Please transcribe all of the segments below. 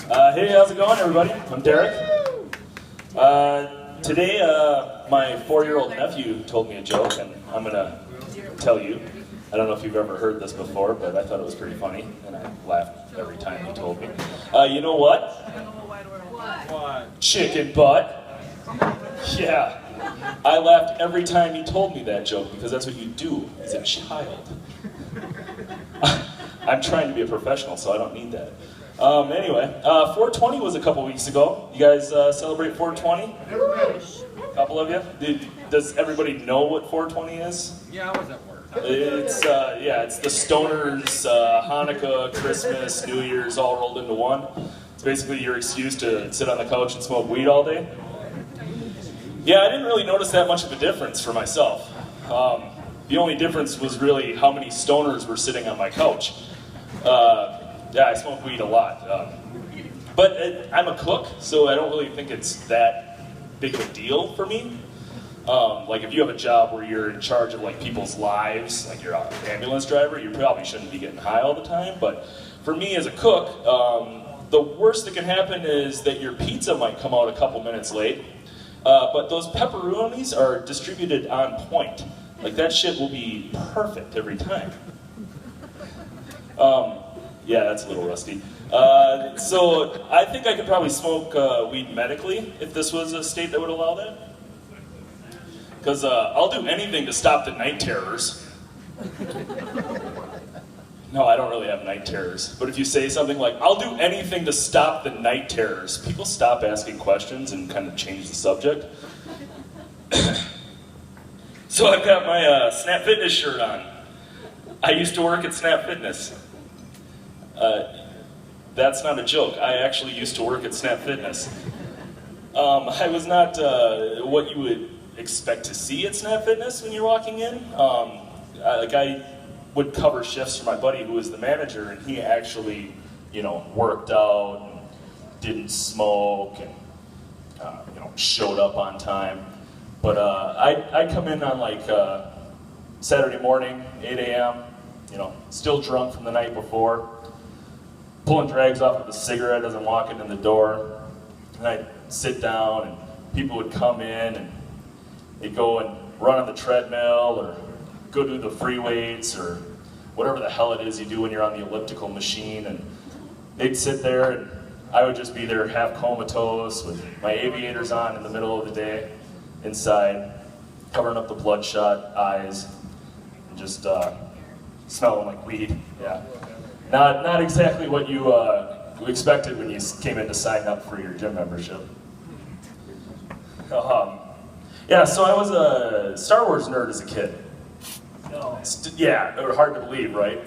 Hey, how's it going, everybody? I'm Derek. Today, my 4-year-old nephew told me a joke, and I'm gonna tell you. I don't know if you've ever heard this before, but I thought it was pretty funny, and I laughed every time he told me. You know what? What? Chicken butt. Yeah. I laughed every time he told me that joke, because that's what you do as a child. I'm trying to be a professional, so I don't need that. Anyway, 420 was a couple weeks ago. You guys celebrate 420? A couple of you? Does everybody know what 420 is? Yeah, I was at work. It's the stoners, Hanukkah, Christmas, New Year's all rolled into one. It's basically your excuse to sit on the couch and smoke weed all day. Yeah, I didn't really notice that much of a difference for myself. The only difference was really how many stoners were sitting on my couch. Yeah, I smoke weed a lot. But I'm a cook, so I don't really think it's that big of a deal for me. Like if you have a job where you're in charge of like people's lives, like you're an ambulance driver, you probably shouldn't be getting high all the time. But for me as a cook, the worst that can happen is that your pizza might come out a couple minutes late. But those pepperonis are distributed on point. Like that shit will be perfect every time. Yeah, that's a little rusty. So I think I could probably smoke weed medically if this was a state that would allow that. Because I'll do anything to stop the night terrors. No, I don't really have night terrors. But if you say something like, I'll do anything to stop the night terrors, people stop asking questions and kind of change the subject. So I've got my Snap Fitness shirt on. I used to work at Snap Fitness. That's not a joke. I actually used to work at Snap Fitness. I was not what you would expect to see at Snap Fitness when you're walking in. I would cover shifts for my buddy who was the manager, and he actually, worked out and didn't smoke and, showed up on time. But I'd come in on like Saturday morning, 8 a.m., still drunk from the night before, pulling drags off with a cigarette as I'm walking in the door. And I'd sit down and people would come in and they'd go and run on the treadmill or go do the free weights or whatever the hell it is you do when you're on the elliptical machine. And they'd sit there and I would just be there half comatose with my aviators on in the middle of the day inside, covering up the bloodshot eyes and just smelling like weed. Yeah. Not exactly what you expected when you came in to sign up for your gym membership. Yeah, so I was a Star Wars nerd as a kid. Yeah, hard to believe, right?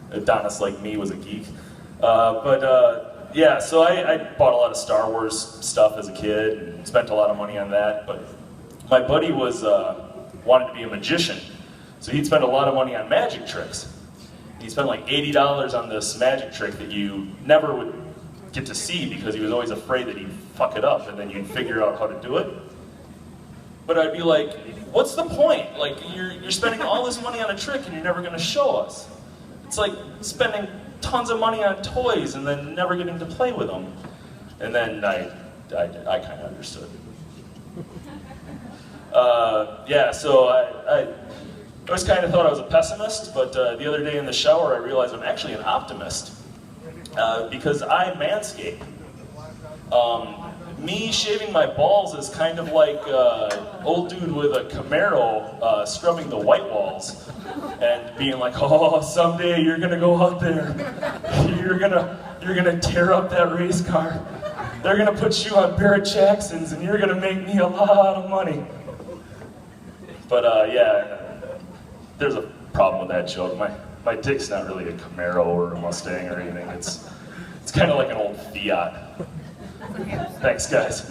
Adonis like me was a geek. Yeah, so I bought a lot of Star Wars stuff as a kid and spent a lot of money on that. But my buddy wanted to be a magician, so he'd spend a lot of money on magic tricks. He spent like $80 on this magic trick that you never would get to see because he was always afraid that he'd fuck it up and then you'd figure out how to do it. But I'd be like, what's the point? Like, you're spending all this money on a trick and you're never gonna show us. It's like spending tons of money on toys and then never getting to play with them. And then I kind of understood. Yeah, so I always kind of thought I was a pessimist, but the other day in the shower I realized I'm actually an optimist because I manscape. Me shaving my balls is kind of like old dude with a Camaro scrubbing the white walls and being like, oh, someday you're gonna go out there, you're gonna tear up that race car, they're gonna put you on Barrett Jackson's and you're gonna make me a lot of money. But yeah. There's a problem with that joke. My dick's not really a Camaro or a Mustang or anything. It's kind of like an old Fiat. Thanks, guys.